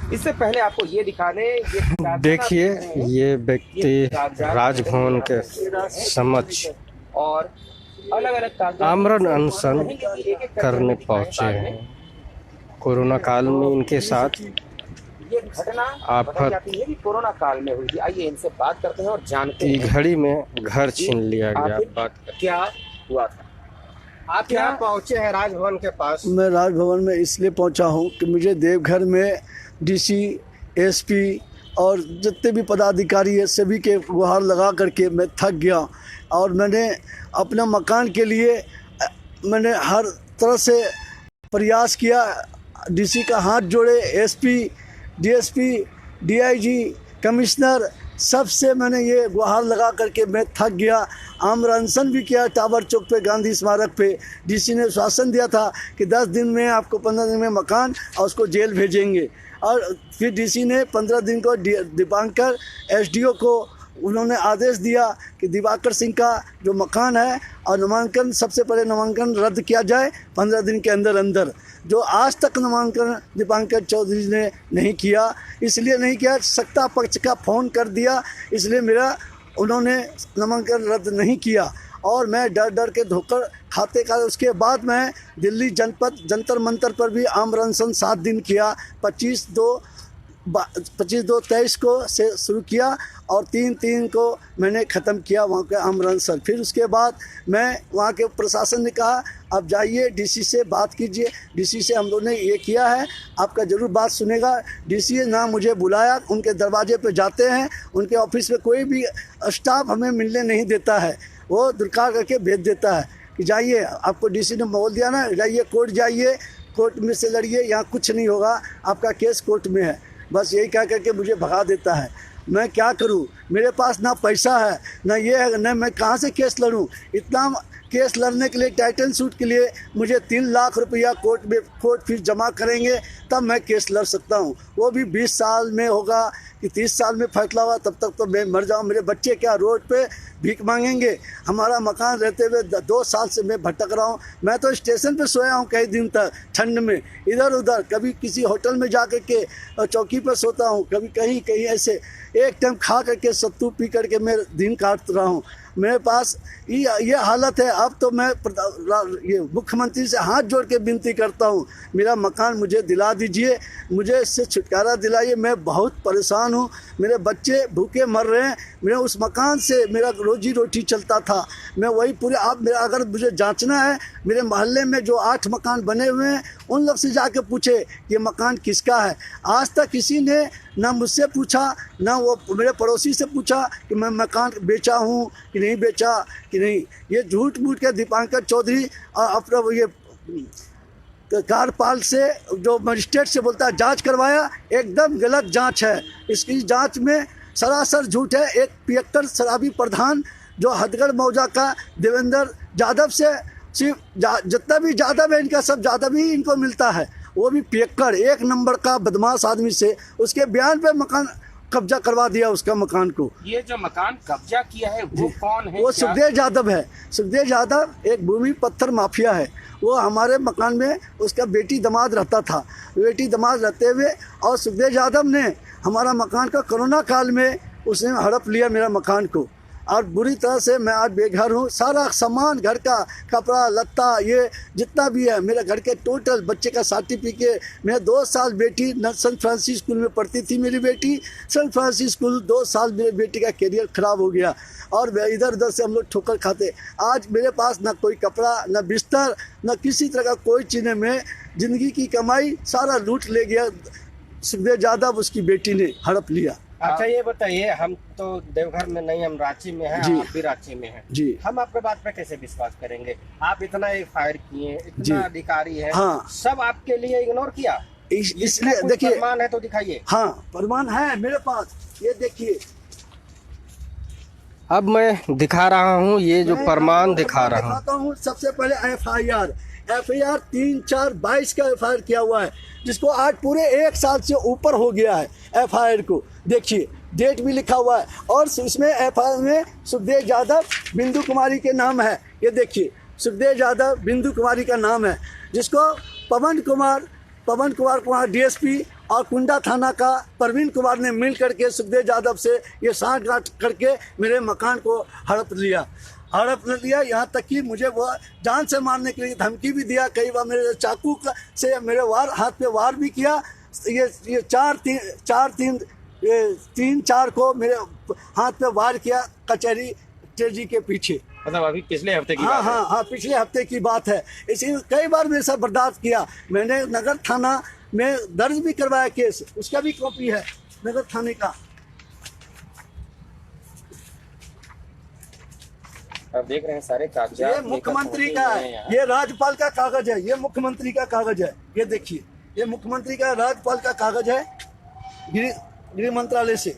इससे पहले आपको ये दिखा दें, ये देखिए, ये व्यक्ति राजभवन के समक्ष और अलग अलग आमरण अनशन करने पहुंचे हैं। कोरोना काल में इनके साथ ये घटना आफत जाती है कि कोरोना काल में हुई थी। आइए इनसे बात करते हैं और जानते की हैं घड़ी में घर छीन लिया गया। आखिर बात क्या हुआ था। आप यहाँ पहुंचे हैं राजभवन के पास। मैं राजभवन में इसलिए पहुंचा हूं कि मुझे देवघर में डीसी, एसपी और जितने भी पदाधिकारी है सभी के गुहार लगा करके मैं थक गया और मैंने अपना मकान के लिए मैंने हर तरह से प्रयास किया। डीसी का हाथ जोड़े, एसपी, डीएसपी, डीआईजी, कमिश्नर सबसे मैंने ये गुहार लगा करके मैं थक गया। आमरण अनशन भी किया टावर चौक पे, गांधी स्मारक पे। डीसी ने शासन दिया था कि 10 दिन में आपको 15 दिन में मकान और उसको जेल भेजेंगे, और फिर डीसी ने 15 दिन को दीपांकर एसडीओ को उन्होंने आदेश दिया कि दिवाकर सिंह का जो मकान है और नामांकन, सबसे पहले नामांकन रद्द किया जाए 15 दिन के अंदर अंदर। जो आज तक नामांकन दीपांकर चौधरी ने नहीं किया, इसलिए नहीं किया, सत्ता पक्ष का फ़ोन कर दिया, इसलिए मेरा उन्होंने नामांकन रद्द नहीं किया और मैं डर डर के धोकर खाते का। उसके बाद मैं दिल्ली जनपद जंतर मंतर पर भी आमरण अनशन 7 दिन किया। 25/2/23 को से शुरू किया और 3/3 को मैंने ख़त्म किया वहाँ के आमरण अनशन। फिर उसके बाद मैं वहाँ के प्रशासन ने कहा अब जाइए डीसी से बात कीजिए। डीसी से हम लोगों ने ये किया है, आपका ज़रूर बात सुनेगा। डीसी ने मुझे बुलाया, उनके दरवाजे पे जाते हैं, उनके ऑफिस में कोई भी स्टाफ हमें मिलने नहीं देता है, वो दुरकार करके भेज देता है कि जाइए, आपको डीसी ने बोल दिया ना, जाइए कोर्ट जाइए, कोर्ट में से लड़िए, यहाँ कुछ नहीं होगा, आपका केस कोर्ट में है। बस यही कह करके मुझे भगा देता है। मैं क्या करूं, मेरे पास ना पैसा है, ना ये है, ना मैं कहां से केस लड़ूं। इतना केस लड़ने के लिए, टाइटल सूट के लिए मुझे 3 लाख रुपया कोर्ट फीस जमा करेंगे तब मैं केस लड़ सकता हूं। वो भी 20 साल में होगा कि 30 साल में फैसला हुआ, तब तक तो मैं मर जाऊं। मेरे बच्चे क्या रोड पे भीख मांगेंगे। हमारा मकान रहते हुए 2 साल से मैं भटक रहा हूं। मैं तो स्टेशन पे सोया हूं कई दिन तक ठंड में, इधर उधर, कभी किसी होटल में जा कर के चौकी पर सोता हूं, कभी कहीं कहीं ऐसे एक टाइम खा करके सत्तू पी करके मैं दिन काट रहा हूं। मेरे पास ये हालत है। अब तो मैं ये मुख्यमंत्री से हाथ जोड़ के विनती करता हूँ, मेरा मकान मुझे दिला दीजिए, मुझे इससे छुटकारा दिलाइए। मैं बहुत परेशान हूँ, मेरे बच्चे भूखे मर रहे हैं। मेरे उस मकान से मेरा रोजी रोटी चलता था, मैं वही पूरे। आप मेरा अगर मुझे जांचना है, मेरे मोहल्ले में जो 8 मकान बने हुए हैं उन लोग से जाके पूछे ये मकान किसका है। आज तक किसी ने ना मुझसे पूछा, ना वो मेरे पड़ोसी से पूछा कि मैं मकान बेचा हूँ कि नहीं बेचा कि नहीं। ये झूठ मूठ के दीपांकर चौधरी और अपना ये कार्यपाल से जो मजिस्ट्रेट से बोलता है जांच करवाया, एकदम गलत जांच है। इसकी जांच में सरासर झूठ है। एक पियक्कर शराबी प्रधान जो हथगढ़ मौजा का देवेंद्र यादव से सिर्फ जितना भी यादव है इनका सब यादव ही इनको मिलता है, वो भी पियक्कर 1 नंबर का बदमाश आदमी से उसके बयान पे मकान कब्जा करवा दिया उसका मकान को। ये जो मकान कब्जा किया है वो कौन है? वो सुखदेव यादव है। सुखदेव यादव एक भूमि पत्थर माफिया है। वो हमारे मकान में उसका बेटी दामाद रहता था। बेटी दामाद रहते हुए और सुखदेव यादव ने हमारा मकान का कोरोना काल में उसने हड़प लिया मेरा मकान को, और बुरी तरह से मैं आज बेघर हूँ। सारा सामान घर का, कपड़ा लत्ता, ये जितना भी है मेरा घर के टोटल, बच्चे का सर्टिफिकेट। मेरा 2 साल बेटी सेंट फ्रांसिस स्कूल में पढ़ती थी मेरी बेटी। सेंट फ्रांसिस स्कूल 2 साल मेरी बेटी का करियर ख़राब हो गया और इधर उधर से हम लोग ठोकर खाते। आज मेरे पास ना कोई कपड़ा, ना बिस्तर, ना किसी तरह का कोई चीज़ में। ज़िंदगी की कमाई सारा लूट ले गया सुखदेव यादव, उसकी बेटी ने हड़प लिया। अच्छा ये बताइए, हम तो देवघर में नहीं, हम रांची में हैं, आप भी रांची में हैं जी। हम आपके बात पे कैसे विश्वास करेंगे? आप इतना फायर किए, इतना अधिकारी है, हाँ। सब आपके लिए इग्नोर किया। इसलिए देखिए, प्रमाण है तो दिखाइए। हाँ, प्रमाण है मेरे पास, ये देखिए। अब मैं दिखा रहा हूँ, ये जो प्रमाण दिखा रहा हूँ। सबसे पहले एफआईआर 3/4/22 का एफआईआर किया हुआ है, जिसको आज पूरे 1 साल से ऊपर हो गया है। एफआईआर को देखिए, डेट भी लिखा हुआ है और इसमें एफआईआर में सुखदेव यादव बिंदु कुमारी के नाम है। ये देखिए, सुखदेव यादव बिंदु कुमारी का नाम है, जिसको पवन कुमार डीएसपी और कुंडा थाना का प्रवीण कुमार ने मिल करके सुखदेव यादव से ये सांठगांठ करके मेरे मकान को हड़प लिया। यहाँ तक कि मुझे वो जान से मारने के लिए धमकी भी दिया। कई बार मेरे चाकू से मेरे हाथ पे वार भी किया। ये तीन चार को मेरे हाथ पे वार किया कचहरी तेजी के पीछे। मतलब अभी पिछले हफ्ते की हाँ बात है। हाँ, पिछले हफ्ते की बात है। इसी कई बार मेरे साथ बर्दाश्त किया। मैंने नगर थाना में दर्ज भी करवाया केस, उसका भी कॉपी है नगर थाने का। आप देख रहे हैं सारे कागजात ये मुख्यमंत्री का है, ये राज्यपाल का कागज है, ये मुख्यमंत्री का कागज है। ये देखिए, ये मुख्यमंत्री का राज्यपाल का कागज है गृह मंत्रालय से।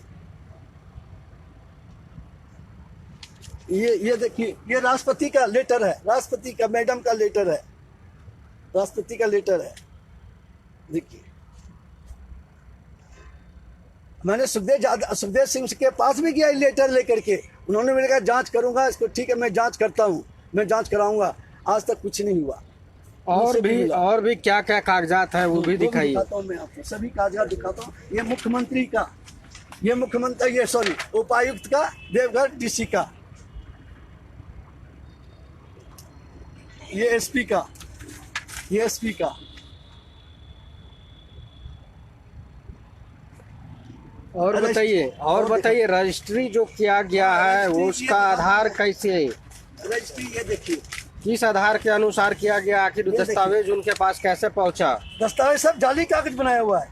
ये देखिए, ये राष्ट्रपति का लेटर है, राष्ट्रपति का मैडम का लेटर है, राष्ट्रपति का लेटर है। देखिए, मैंने सुखदेव सिंह के पास भी गया लेटर लेकर के। उन्होंने मेरे कहा जांच करूंगा इसको। ठीक है, मैं जांच करता हूं, मैं जांच कराऊंगा। आज तक कुछ नहीं हुआ। और भी क्या क्या कागजात है वो भी दिखाइए। दिखाता हूं मैं आपको, सभी कागजात दिखाता हूं। ये मुख्यमंत्री का, ये सॉरी उपायुक्त का, देवघर डीसी का, ये एसपी का, ये एसपी का। और बताइए रजिस्ट्री जो किया गया है वो उसका आधार कैसे, रजिस्ट्री ये देखिए, किस आधार के अनुसार किया गया, आखिर दस्तावेज उनके पास कैसे पहुंचा? दस्तावेज सब जाली कागज बनाया हुआ है।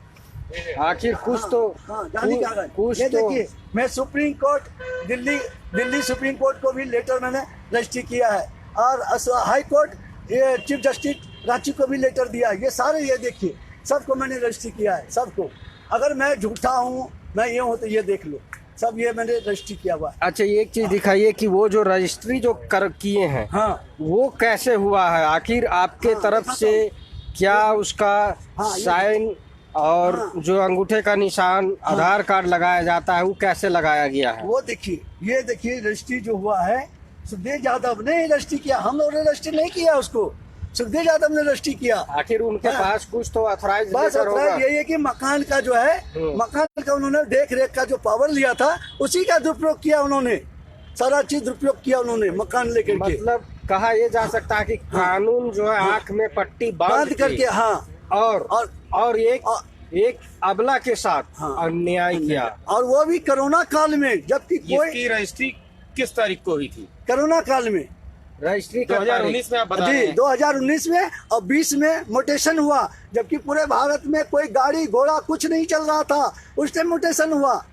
आखिर कुछ तो जाली कागज। कुछ ये तो देखिए, मैं supreme court Delhi supreme court को भी लेटर मैंने रजिस्ट्री किया है, और हाई कोर्ट ये चीफ जस्टिस रांची को भी लेटर दिया। ये सारे, ये देखिए, सबको मैंने रजिस्ट्री किया है, सबको। अगर मैं झूठा हूँ, मैं ये हूँ, तो ये देख लो, सब ये मैंने रजिस्ट्री किया हुआ है। अच्छा, एक चीज दिखाइए कि वो जो रजिस्ट्री जो किए हैं, हाँ, वो कैसे हुआ है? आखिर आपके तरफ से क्या उसका साइन और जो अंगूठे का निशान, आधार कार्ड लगाया जाता है, वो कैसे लगाया गया है? वो देखिए, ये देखिए, रजिस्ट्री जो हुआ है सुखदेव यादव ने रजिस्ट्री किया, हम लोगों ने रजिस्ट्री नहीं किया उसको, सुखदेव यादव ने रजिस्ट्री किया। आखिर उनके पास कुछ तो ऑथराइज बस होगा। यही है कि मकान का जो है, मकान का उन्होंने देख रेख का जो पावर लिया था, उसी का दुरुपयोग किया उन्होंने, सारा चीज दुरुपयोग किया उन्होंने मकान लेकर के। मतलब कहा ये जा सकता है कि कानून जो है आंख में पट्टी बांध करके, हाँ, और एक अबला के साथ अन्याय किया, और वो भी कोरोना काल में, जबकि कोई रजिस्ट्री किस तारीख को हुई थी? कोरोना काल में, रजिस्ट्री 2019 में आप बता रहे हैं। 2019 में और 20 में म्यूटेशन हुआ, जबकि पूरे भारत में कोई गाड़ी घोड़ा कुछ नहीं चल रहा था, उस टाइम म्यूटेशन हुआ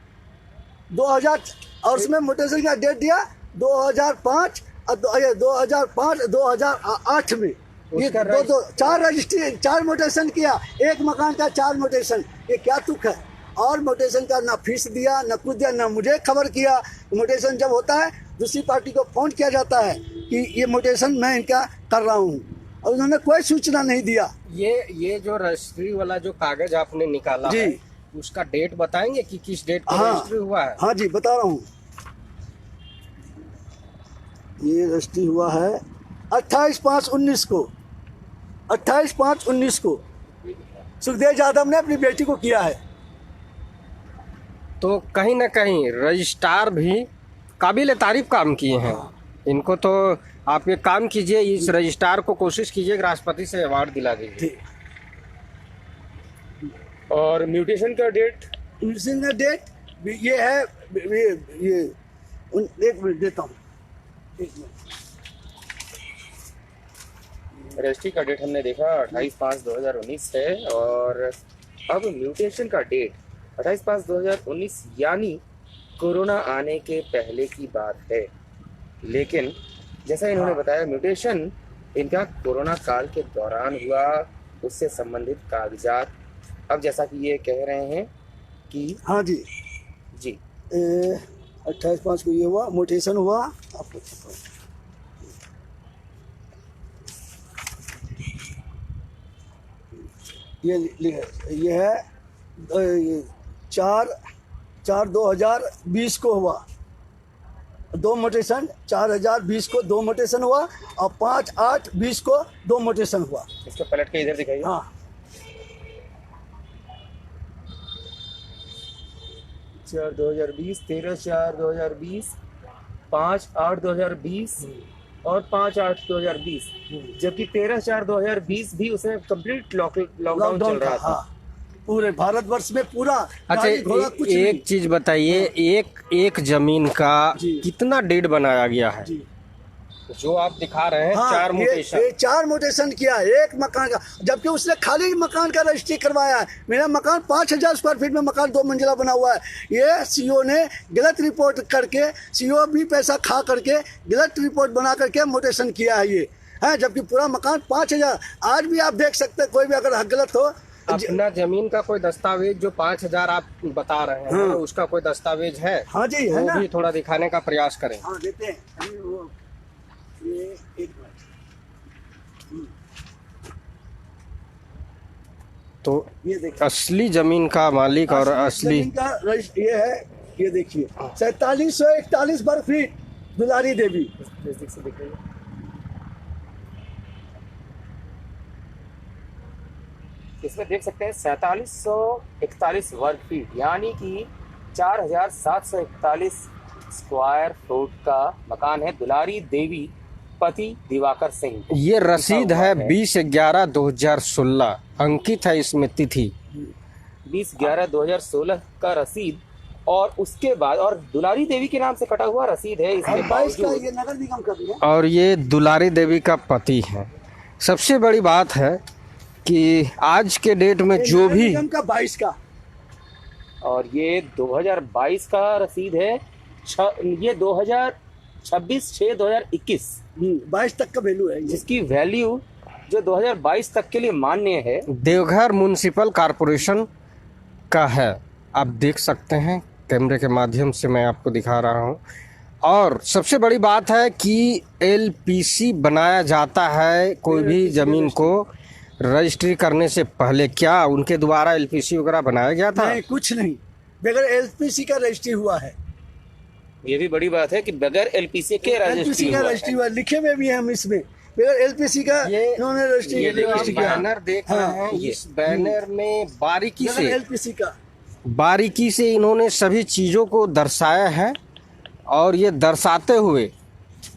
2000, और उसमें म्यूटेशन का डेट दिया 2005 और 2008 में। ये चार रजिस्ट्री, 4 म्यूटेशन किया, एक मकान का 4 म्यूटेशन। ये क्या तुक है? और म्यूटेशन का ना फीस दिया, ना कुछ दिया, ना मुझे खबर किया। म्यूटेशन जब होता है, दूसरी पार्टी को फोन किया जाता है कि ये म्यूटेशन मैं इनका कर रहा हूँ, और उन्होंने कोई सूचना नहीं दिया। ये जो रजिस्ट्री वाला जो कागज आपने निकाला जी, है, उसका डेट बताएंगे कि किस डेट को रजिस्ट्री हुआ है? हाँ जी, बता रहा हूँ। ये रजिस्ट्री हुआ है 28/5/19 को, 28/5/19 को सुखदेव यादव ने अपनी बेटी को किया है। तो कहीं ना कहीं रजिस्ट्रार भी काबिल तारीफ काम किए हैं। इनको तो आप एक काम कीजिए, इस रजिस्ट्रार को कोशिश कीजिए राष्ट्रपति से अवार्ड दिला दीजिए। और म्यूटेशन का डेट, म्यूटेशन का डेट ये है, ये 1 मिनट देता हूँ, 1 मिनट। रजिस्ट्री का डेट हमने देखा 28/5/2019 है, और अब म्यूटेशन का डेट 28/5/2019, यानी कोरोना आने के पहले की बात है। लेकिन जैसा इन्होंने बताया, म्यूटेशन इनका कोरोना काल के दौरान हुआ, उससे संबंधित कागजात। अब जैसा कि ये कह रहे हैं कि हाँ जी, 28/5 को ये हुआ, म्यूटेशन हुआ। आपको ये है 4/4/2020 को हुआ 2 म्यूटेशन, 4/2020 को 2 म्यूटेशन हुआ, और 5/8/20 को 2 म्यूटेशन हुआ। इसको पलट के इधर दिखाइए। हाँ, 5/4/2020, 13/4/2020, 5/8/2020 और 5/8/2020, जबकि 13/4/2020 भी उसमें कंप्लीट लॉकडाउन चल रहा था। हाँ, पूरे भारतवर्ष में पूरा अच्छा, गाड़ी घोड़ा कुछ नहीं। एक चीज बताइए, एक जमीन का जी। कितना डेट बनाया गया है? जी। जो आप दिखा रहे हैं, हाँ, 4 ये म्यूटेशन। 4 म्यूटेशन किया है एक मकान का, जबकि उसने खाली मकान का रजिस्ट्री करवाया है। मेरा मकान 5000 स्क्वायर फीट में मकान 2 मंजिला बना हुआ है। ये सीओ ने गलत रिपोर्ट करके, सीओ भी पैसा खा करके गलत रिपोर्ट बना करके म्यूटेशन किया है ये है, जबकि पूरा मकान 5000। आज भी आप देख सकते हैं, कोई भी अगर गलत हो। अपना जमीन का कोई दस्तावेज जो 5000 आप बता रहे हैं, हाँ। उसका कोई दस्तावेज है? हाँ जी, है वो ना। भी थोड़ा दिखाने का प्रयास करें। हाँ देते हैं। अभी वो ये एक मिनट। तो ये देखिए असली जमीन का मालिक और असली जमीन का ये है, ये देखिए 4741 वर्ग फीट दुलारी देवी। नजदीक से दिख रही है। इसमें देख सकते हैं 4741 वर्ग फीट, यानी कि 4741 स्क्वायर फुट का मकान है। दुलारी देवी पति दिवाकर सिंह। ये रसीद लिखा हुआ है 20/11/2016, अंकित है इसमें तिथि। 20/11/2016 का रसीद, और उसके बाद और दुलारी देवी के नाम से कटा हुआ रसीद है। इसके 22 का बावजूद ये नगर निगम का भी है। और ये दुलारी देवी का पति है। सबसे बड़ी बात है कि आज के डेट में ये जो नगर भी निगम का 22 का, और ये 2022 का रसीद है। ये 2026/6/2021, 22 तक का वैल्यू है ये। जिसकी वैल्यू जो 2022 तक के लिए मान्य है। देवघर म्युनिसिपल कॉरपोरेशन का है। आप देख सकते हैं, कैमरे के माध्यम से मैं आपको दिखा रहा हूं। और सबसे बड़ी बात है कि एलपीसी बनाया जाता है कोई भी जमीन को रजिस्ट्री करने से पहले। क्या उनके द्वारा एलपीसी वगैरह बनाया गया था? नहीं, कुछ नहीं, बगैर एलपीसी का रजिस्ट्री हुआ है। ये भी बड़ी बात है कि बगैर एलपीसी के एलपीसी रजिस्ट्री का हुआ है। रजिस्ट्री हुआ, लिखे में भी है हम इसमें, बगैर एलपीसी का इन्होंने रजिस्ट्री ये जो आप रजिस्ट्री किया। बैनर देख रहे हैं, इस बैनर में बारीकी बगैर से एलपीसी का इन्होंने सभी चीज़ों को दर्शाया है। और ये दर्शाते हुए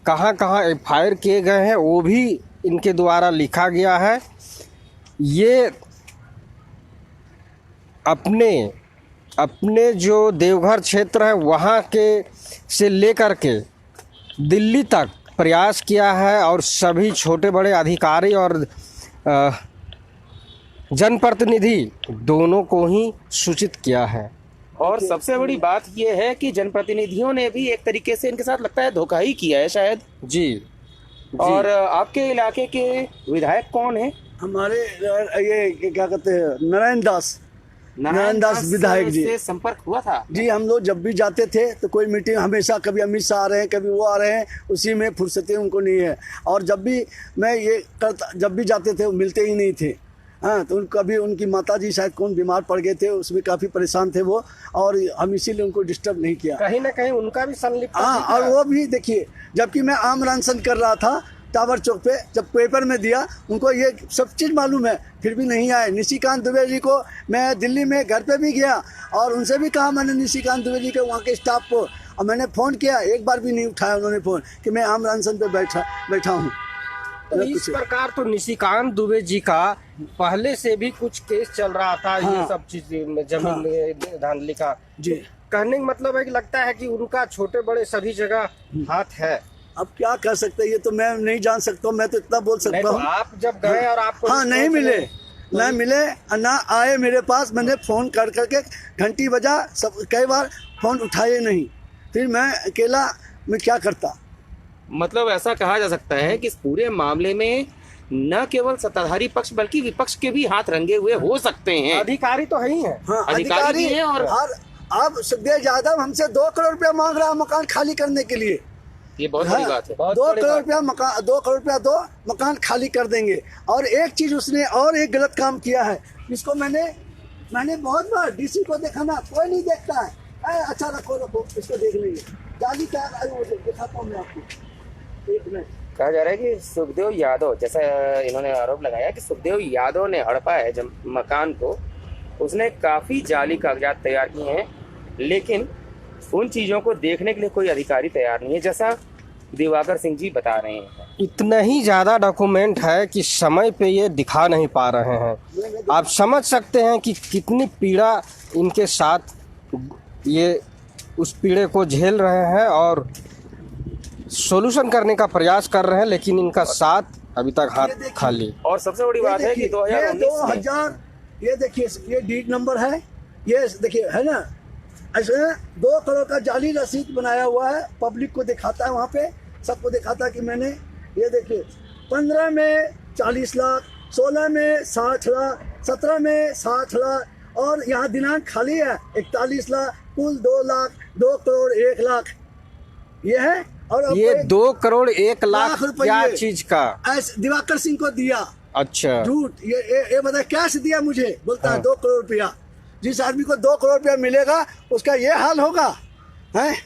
कहाँ कहाँ एफआईआर किए गए हैं वो भी इनके द्वारा लिखा गया है। ये अपने जो देवघर क्षेत्र है वहाँ के से लेकर के दिल्ली तक प्रयास किया है, और सभी छोटे बड़े अधिकारी और जनप्रतिनिधि दोनों को ही सूचित किया है। और सबसे बड़ी बात यह है कि जनप्रतिनिधियों ने भी एक तरीके से इनके साथ लगता है धोखा ही किया है शायद। जी। और आपके इलाके के विधायक कौन है? हमारे ये क्या कहते हैं, नारायण दास विधायक जी से संपर्क हुआ था जी। हम लोग जब भी जाते थे तो कोई मीटिंग, हमेशा कभी अमित शाह आ रहे हैं, कभी वो आ रहे हैं, उसी में फुर्सतें उनको नहीं है। और जब भी मैं ये करता, जब भी जाते थे वो मिलते ही नहीं थे। हाँ, तो कभी उनकी माताजी शायद कौन बीमार पड़ गए थे, उसमें काफ़ी परेशान थे वो, और हम इसीलिए उनको डिस्टर्ब नहीं किया। कहीं ना कहीं उनका भी संलिप्तता हाँ, दिख रहा और है। वो भी देखिए, जबकि मैं आम रानसन कर रहा था टावर चौक पे, जब पेपर में दिया उनको ये सब चीज़ मालूम है, फिर भी नहीं आए। निशिकांत दुबे जी को मैं दिल्ली में घर पे भी गया और उनसे भी कहा मैंने, निशिकांत दुबे जी के वहाँ के स्टाफ को, और मैंने फ़ोन किया, एक बार भी नहीं उठाया उन्होंने फ़ोन कि मैं आम रानसन पे बैठा हूँ। तो इस प्रकार तो निशिकांत दुबे जी का पहले से भी कुछ केस चल रहा था। हाँ। ये सब चीज में जमीन में धांधली का जी। कहने का मतलब है कि लगता है कि उनका छोटे बड़े सभी जगह हाथ है। अब क्या कर सकते हैं, ये तो मैं नहीं जान सकता हूँ, मैं तो इतना बोल नहीं सकता तो हूँ। आप जब गए और आपको हाँ, नहीं मिले, ना मिले, ना आए मेरे पास। मैंने फ़ोन कर करके घंटी बजा, सब कई बार फ़ोन उठाए नहीं, फिर मैं अकेला मैं क्या करता। मतलब ऐसा कहा जा सकता है कि इस पूरे मामले में न केवल सत्ताधारी पक्ष बल्कि विपक्ष के भी हाथ रंगे हुए हो सकते हैं। अधिकारी तो है ही है। हाँ, अधिकारी भी हैं। और अब सुखदेव यादव हमसे 2 करोड़ रुपया मांग रहा है मकान खाली करने के लिए। ये बहुत बड़ी बात है। 2 करोड़ रुपया मकान, 2 करोड़ रुपया दो, मकान खाली कर देंगे। और एक चीज उसने और एक गलत काम किया है, इसको मैंने बहुत बार डीसी को देखा ना, कोई नहीं देखता है। अच्छा रखो इसको देख लेंगे, जाली क्या दिखाता हूँ मैं आपको, एक मिनट। कहा जा रहा है कि सुखदेव यादव, जैसा इन्होंने आरोप लगाया कि सुखदेव यादव ने हड़पा है जब मकान को, उसने काफी जाली कागजात तैयार किए हैं लेकिन उन चीजों को देखने के लिए कोई अधिकारी तैयार नहीं है, जैसा दिवाकर सिंह जी बता रहे हैं। इतना ही ज़्यादा डॉक्यूमेंट है कि समय पे ये दिखा नहीं पा रहे हैं। आप समझ सकते हैं कि कितनी पीड़ा इनके साथ ये उस पीड़े को झेल रहे हैं और सॉल्यूशन करने का प्रयास कर रहे हैं, लेकिन इनका साथ अभी तक हाथ खाली। और सबसे बड़ी बात है कि 2019 ये देखिए ये डीड नंबर है, ये देखिए है ना, ऐसे 2 करोड़ का जाली रसीद बनाया हुआ है, पब्लिक को दिखाता है, वहाँ पे सबको दिखाता है कि मैंने, ये देखिए 15 में 40 लाख, 16 में 60 लाख, 17 में 60 लाख और यहाँ दिनांक खाली है 41 लाख, कुल 2 लाख 2 करोड़ 1 लाख ये है। और अब ये 2 करोड़ 1 लाख रुपये क्या चीज का? ऐसे दिवाकर सिंह को दिया। अच्छा, झूठ, ये बता कैश दिया मुझे, बोलता है 2 करोड़ रुपया। जिस आदमी को 2 करोड़ रुपया मिलेगा उसका ये हाल होगा है।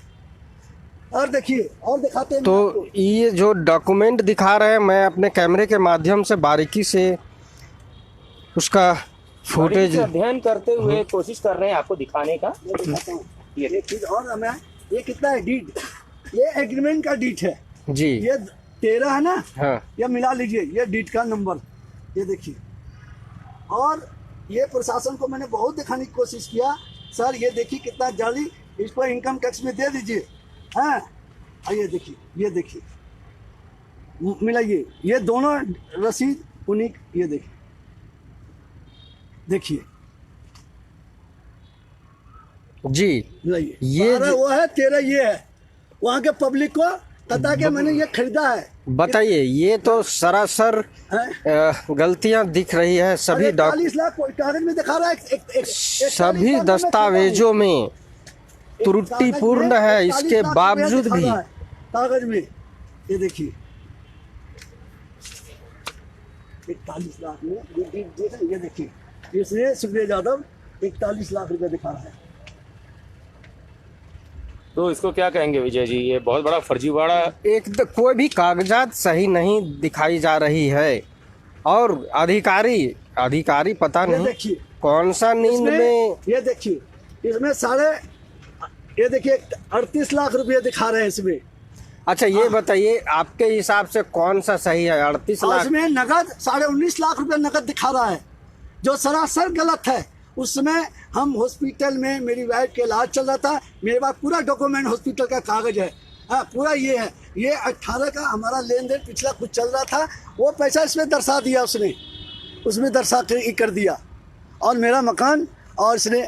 और देखिए और दिखाते हैं तो ये जो डॉक्यूमेंट दिखा रहे हैं, मैं अपने कैमरे के माध्यम से बारीकी से उसका फुटेज अध्ययन करते हुए कोशिश कर रहे हैं आपको दिखाने का। ये चीज और मैं, ये कितना है डीड, ये एग्रीमेंट का डीड है जी, ये 13 है ना, हाँ, ये मिला लीजिए, ये डीड का नंबर ये देखिए। और ये प्रशासन को मैंने बहुत दिखाने की कोशिश किया, सर ये देखिए कितना जाली, इसको इनकम टैक्स में दे दीजिए, हाँ ये देखिए मिलाइए, ये दोनों रसीद उन्हीं, ये देखिए जी, मिलाइए, ये 12 वो है 13 ये है, वहाँ के पब्लिक को पता कि मैंने ये खरीदा है। बताइए, ये तो सरासर गलतियां दिख रही है सभी 40 लाख कागज में दिखा रहा है, सभी दस्तावेजों में त्रुटिपूर्ण है, इसके बावजूद भी कागज में ये देखिए 41 लाख में ये देखिए, इसने सुखदेव यादव 41 लाख रुपए दिखा रहा है। तो इसको क्या कहेंगे विजय जी, ये बहुत बड़ा फर्जीवाड़ा। कोई भी कागजात सही नहीं दिखाई जा रही है और अधिकारी पता नहीं कौन सा नींद में। ये देखिए इसमें ये देखिए 38 लाख रुपए दिखा रहे हैं इसमें। अच्छा ये बताइए आपके हिसाब से कौन सा सही है? 38 लाख इसमें नगद 19.5 लाख रुपए नगद दिखा रहा है, जो सरासर गलत है। उस समय हम हॉस्पिटल में, मेरी वाइफ के इलाज चल रहा था, मेरे पास पूरा डॉक्यूमेंट हॉस्पिटल का कागज है, हाँ पूरा ये है। ये 18 का हमारा लेन देन पिछला कुछ चल रहा था, वो पैसा इसमें दर्शा दिया, उसमें दर्शा कर दिया और मेरा मकान, और इसने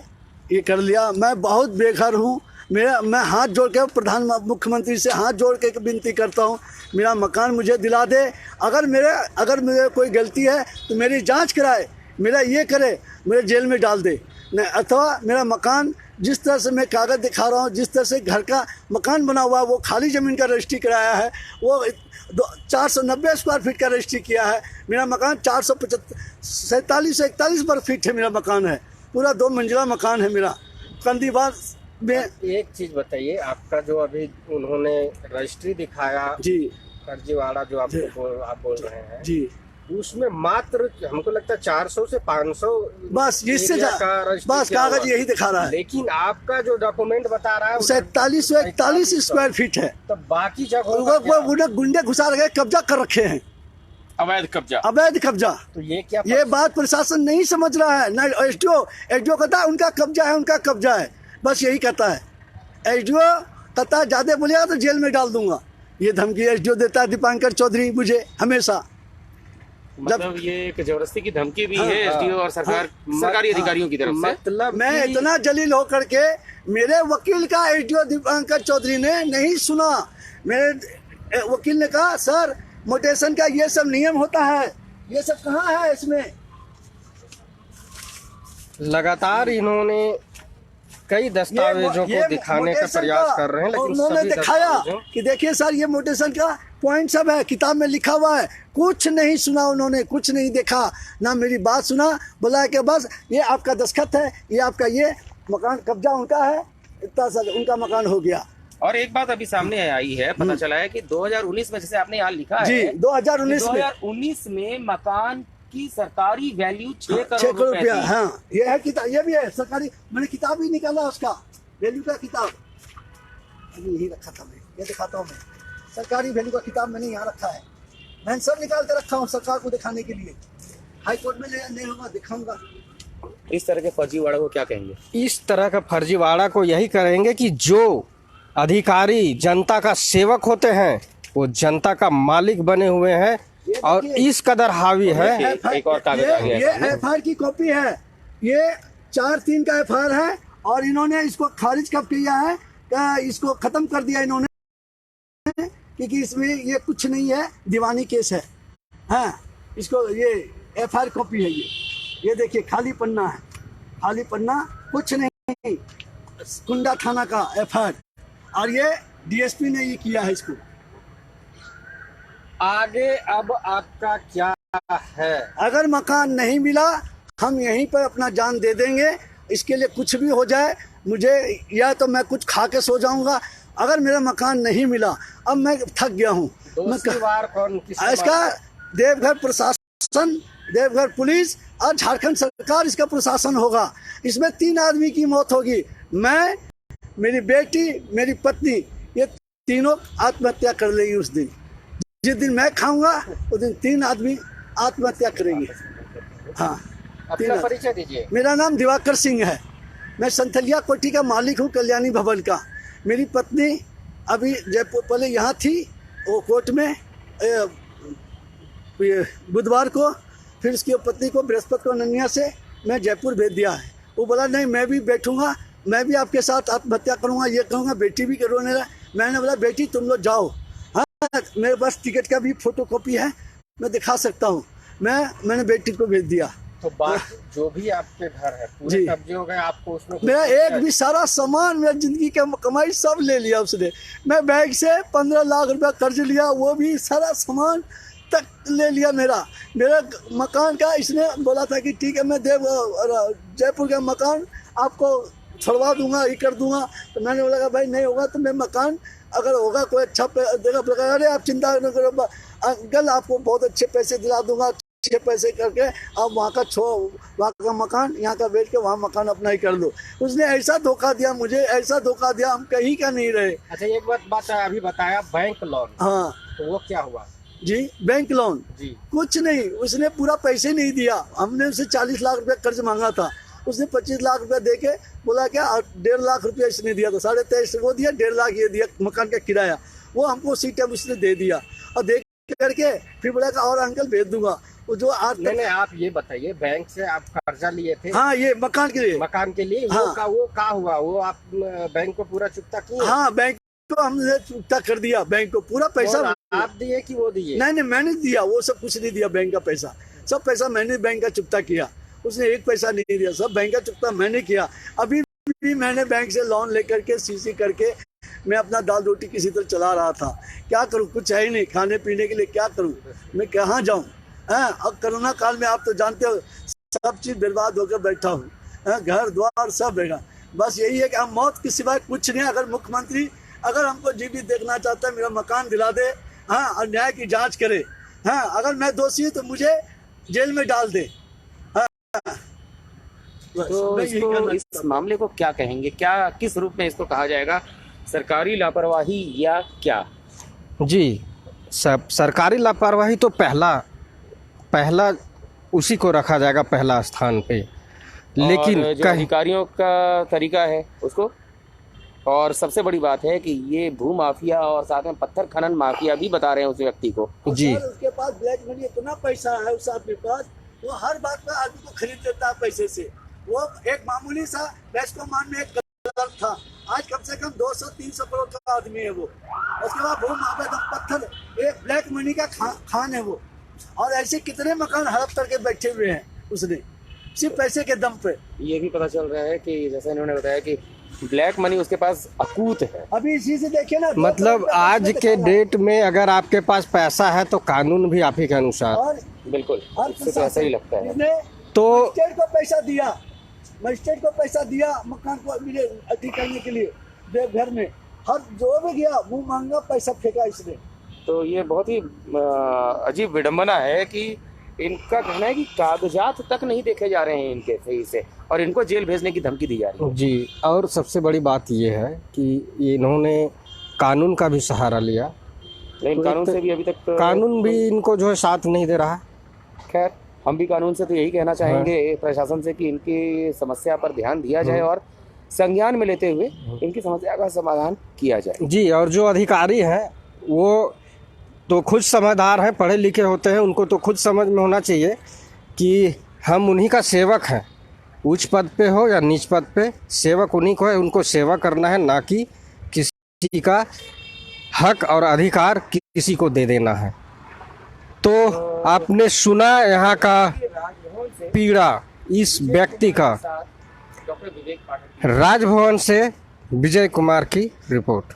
ये कर लिया। मैं बहुत बेघर हूँ, मैं हाथ जोड़ के मुख्यमंत्री से हाथ जोड़ के विनती करता हूँ, मेरा मकान मुझे दिला दे। अगर मेरे कोई गलती है तो मेरी जांच कराए, मेरा ये करे, मेरे जेल में डाल दे, नहीं अथवा मेरा मकान जिस तरह से मैं कागज़ दिखा रहा हूँ, जिस तरह से घर का मकान बना हुआ है, वो खाली ज़मीन का रजिस्ट्री कराया है, वो 490 स्क्वायर फीट का रजिस्ट्री किया है। मेरा मकान 447 से 41 वर्ग फीट है, मेरा मकान है, पूरा 2 मंजिला मकान है मेरा कंदीवार में। एक चीज बताइए, आपका जो अभी उन्होंने रजिस्ट्री दिखाया जी, फर्जीवाड़ा जो आप बोल रहे हैं जी, उसमें मात्र हमको लगता है 400 से 500 बस इससे बस कागज यही दिखा रहा है। लेकिन आपका जो डॉक्यूमेंट बता रहा है 4741 स्क्वायर फीट है, तो बाकी जगह गुंडे घुसा रखे, कब्जा कर रखे हैं, अवैध कब्जा। तो ये क्या ये बात प्रशासन नहीं समझ रहा है ना। एसडीओ कहता है उनका कब्जा है, बस यही कहता है। एसडीओ कहता है ज्यादा बोलेगा तो जेल में डाल दूंगा, ये धमकी एसडीओ देता है दीपांकर चौधरी मुझे हमेशा। मतलब ये एक जबरदस्ती की धमकी भी है एसडीओ और सरकारी अधिकारियों की तरफ से। मतलब मैं इतना जलील होकर के मेरे वकील का एसडीओ दीपांकर चौधरी ने नहीं सुना। मेरे वकील ने कहा सर मोटेशन का ये सब नियम होता है, ये सब कहाँ है इसमें। लगातार इन्होंने कई दस्तावेजों को दिखाने का प्रयास कर रहे हैं, लेकिन उन्होंने दिखाया कि देखिए सर ये मोटेशन का पॉइंट सब है, किताब में लिखा हुआ है। कुछ नहीं सुना उन्होंने, कुछ नहीं देखा, ना मेरी बात सुना। बोला कि बस ये आपका दस्तखत है, ये आपका ये मकान कब्जा उनका है, इतना सा उनका मकान हो गया। और एक बात अभी सामने आई है, पता चला है कि 2019 में, जैसे आपने यहाँ लिखा जी, है 2019 में मकान की सरकारी वैल्यू 6 करोड़ करोड़ रुपया। हाँ ये है किताब, ये भी है सरकारी, मैंने किताब ही निकाला उसका, वैल्यू का किताब अभी यही रखा था मैं, ये दिखाता हूँ मैं। सरकारी वैल्यू का किताब मैंने यहाँ रखा है, मैंने सब निकाल के रखा हूँ सरकार को दिखाने के लिए। हाई कोर्ट में नहीं होगा, दिखाऊंगा। इस तरह के फर्जीवाड़ा को क्या कहेंगे? इस तरह का फर्जीवाड़ा को यही करेंगे कि जो अधिकारी जनता का सेवक होते हैं वो जनता का मालिक बने हुए हैं और इस कदर हावी है। एक और कागज आ गया। ये एफआईआर की कॉपी है, ये 4/3 का एफआईआर है और इन्होंने इसको खारिज कब किया है, इसको खत्म कर दिया इन्होंने, क्योंकि इसमें ये कुछ नहीं है, दीवानी केस है। हाँ, इसको ये एफआईआर कॉपी है, ये देखिए खाली पन्ना है, खाली पन्ना, कुछ नहीं, कुंडा थाना का एफआईआर, और ये डीएसपी ने ये किया है इसको। आगे अब आपका क्या है? अगर मकान नहीं मिला हम यहीं पर अपना जान दे देंगे, इसके लिए कुछ भी हो जाए मुझे, या तो मैं कुछ खा के सो जाऊंगा। अगर मेरा मकान नहीं मिला, अब मैं थक गया हूँ। इसका देवघर प्रशासन, देवघर पुलिस और झारखंड सरकार इसका प्रशासन होगा। इसमें 3 आदमी की मौत होगी, मैं, मेरी बेटी, मेरी पत्नी, ये तीनों आत्महत्या कर लेगी उस दिन। जिस दिन मैं खाऊंगा उस दिन 3 आदमी आत्महत्या करेंगे। हाँ, अपना परिचय दीजिए। मेरा नाम दिवाकर सिंह है, मैं संथलिया कोठी का मालिक हूँ, कल्याणी भवन का। मेरी पत्नी अभी जयपुर, पहले यहाँ थी, वो कोर्ट में बुधवार को, फिर उसकी पत्नी को बृहस्पति को ननिया से मैं जयपुर भेज दिया है। वो बोला नहीं मैं भी बैठूंगा, मैं भी आपके साथ आत्महत्या करूंगा, ये कहूँगा, बेटी भी रोने लगा। मैंने बोला बेटी तुम लोग जाओ, हाँ मेरे पास टिकट का भी फोटोकॉपी है, मैं दिखा सकता हूँ। मैंने बेटी को भेज दिया। तो बात जो भी आपके घर है पूरे कब्जे हो गए, आपको उसमें मेरा एक भी सारा सामान, मेरा जिंदगी का कमाई सब ले लिया उसने। मैं बैंक से 15 लाख रुपया कर्ज लिया, वो भी सारा सामान तक ले लिया। मेरा मकान का इसने बोला था कि ठीक है मैं जयपुर का मकान आपको छुड़वा दूंगा, ये कर दूंगा। तो मैंने बोला भाई नहीं होगा तो मैं मकान, अगर होगा कोई अच्छा देगा, अरे आप चिंता न करो अंकल, आपको बहुत अच्छे पैसे दिला दूंगा, अच्छे पैसे करके आप वहाँ का मकान यहाँ का बेच के वहाँ मकान अपना ही कर लो। उसने ऐसा धोखा दिया मुझे, ऐसा धोखा दिया, हम कहीं का नहीं रहे। अच्छा एक बात अभी बताया, बैंक लोन, हाँ तो वो क्या हुआ जी? बैंक लोन जी कुछ नहीं, उसने पूरा पैसे नहीं दिया। हमने उसे 40 लाख रुपया कर्ज मांगा था, उसने 25 लाख रुपया दे के बोला क्या 1.5 लाख रुपया इसने दिया था, 23.5 वो दिया, 1.5 लाख ये दिया मकान का किराया, वो हमको उसी टाइम उसने दे दिया। और दे करके फिर बोला और अंकल भेज दूंगा। वो जो आज नहीं आप ये बताइए, बैंक से आप कर्जा लिए थे? हाँ, ये मकान के लिए, हाँ। वो का हुआ, वो आप बैंक को पूरा चुकता किए? हाँ, बैंक को हमने चुकता कर दिया, बैंक को पूरा पैसा आप दिए कि वो दिए? नहीं मैंने दिया, वो सब कुछ नहीं दिया, बैंक का पैसा, सब पैसा मैंने बैंक का चुकता किया, उसने एक पैसा नहीं दिया, सब बैंक का चुकता मैंने किया। अभी भी मैंने बैंक से लोन लेकर के सीसी करके मैं अपना दाल रोटी किसी तरह चला रहा था। क्या करूं, कुछ है ही नहीं खाने पीने के लिए, क्या करूं, मैं कहाँ जाऊं? अब कोरोना काल में आप तो जानते हो सब चीज़ बर्बाद होकर बैठा हूँ, घर द्वार सब रहेगा। बस यही है कि हम मौत के सिवाय कुछ नहीं। अगर मुख्यमंत्री अगर हमको जीवित देखना चाहता है, मेरा मकान दिला दे, हाँ, और न्याय की जाँच करे, हाँ, अगर मैं दोषी हूँ तो मुझे जेल में डाल दे। तो इस मामले को क्या कहेंगे, क्या किस रूप में इसको कहा जाएगा, सरकारी लापरवाही या क्या? जी सरकारी लापरवाही तो पहला उसी को रखा जाएगा पहला स्थान पे, लेकिन जो अधिकारियों का तरीका है उसको, और सबसे बड़ी बात है कि ये भू माफिया और साथ में पत्थर खनन माफिया भी बता रहे हैं उस व्यक्ति को। जी उसके पास ब्लैक मनी इतना पैसा है उस आदमी के पास, वो हर बात पर आदमी को खरीद लेता है पैसे से। वो एक मामूली सा रेस्टोरेंट में एक क्लर्क था, आज कम से कम 200-300 करोड़ का आदमी है वो। उसके बाद भू माफिया पत्थर, एक ब्लैक मनी का खान है वो। और ऐसे कितने मकान हड़प करके बैठे हुए हैं उसने, सिर्फ पैसे के दम पे। ये भी पता चल रहा है कि जैसे इन्होंने बताया कि ब्लैक मनी उसके पास अकूत है। अभी इसी से देखिए ना, मतलब आज के डेट में अगर आपके पास पैसा है तो कानून भी आप ही के अनुसार, बिल्कुल तो ऐसा ही लगता है। तो मजिस्ट्रेट को पैसा दिया, मजिस्ट्रेट को पैसा दिया मकान को ठीक करने के लिए, देवघर में हर जो भी गया वो मांगा पैसा फेंका इसने। तो ये बहुत ही अजीब विडंबना है कि इनका कहना है कि कागजात तक नहीं देखे जा रहे हैं इनके सही से। और इनको जेल भेजने की धमकी दी जा रही है। जी, और सबसे बड़ी बात ये है कि इन्होंने कानून का भी सहारा लिया, लेकिन तो कानून से भी अभी तक कानून भी इनको जो है साथ नहीं दे रहा। खैर, हम भी कानून से तो यही कहना चाहेंगे प्रशासन से कि इनकी समस्या पर ध्यान दिया जाए और संज्ञान में लेते हुए इनकी समस्या का समाधान किया जाए। जी, और जो अधिकारी हैं वो तो खुद समझदार हैं, पढ़े लिखे होते हैं, उनको तो खुद समझ में होना चाहिए कि हम उन्हीं का सेवक हैं, उच्च पद पे हो या नीच पद पे, सेवक उन्हीं को है, उनको सेवा करना है, ना कि किसी का हक और अधिकार किसी को दे देना है। तो आपने सुना यहाँ का पीड़ा इस व्यक्ति का। डॉक्टर विवेक पाठक, राजभवन से विजय कुमार की रिपोर्ट।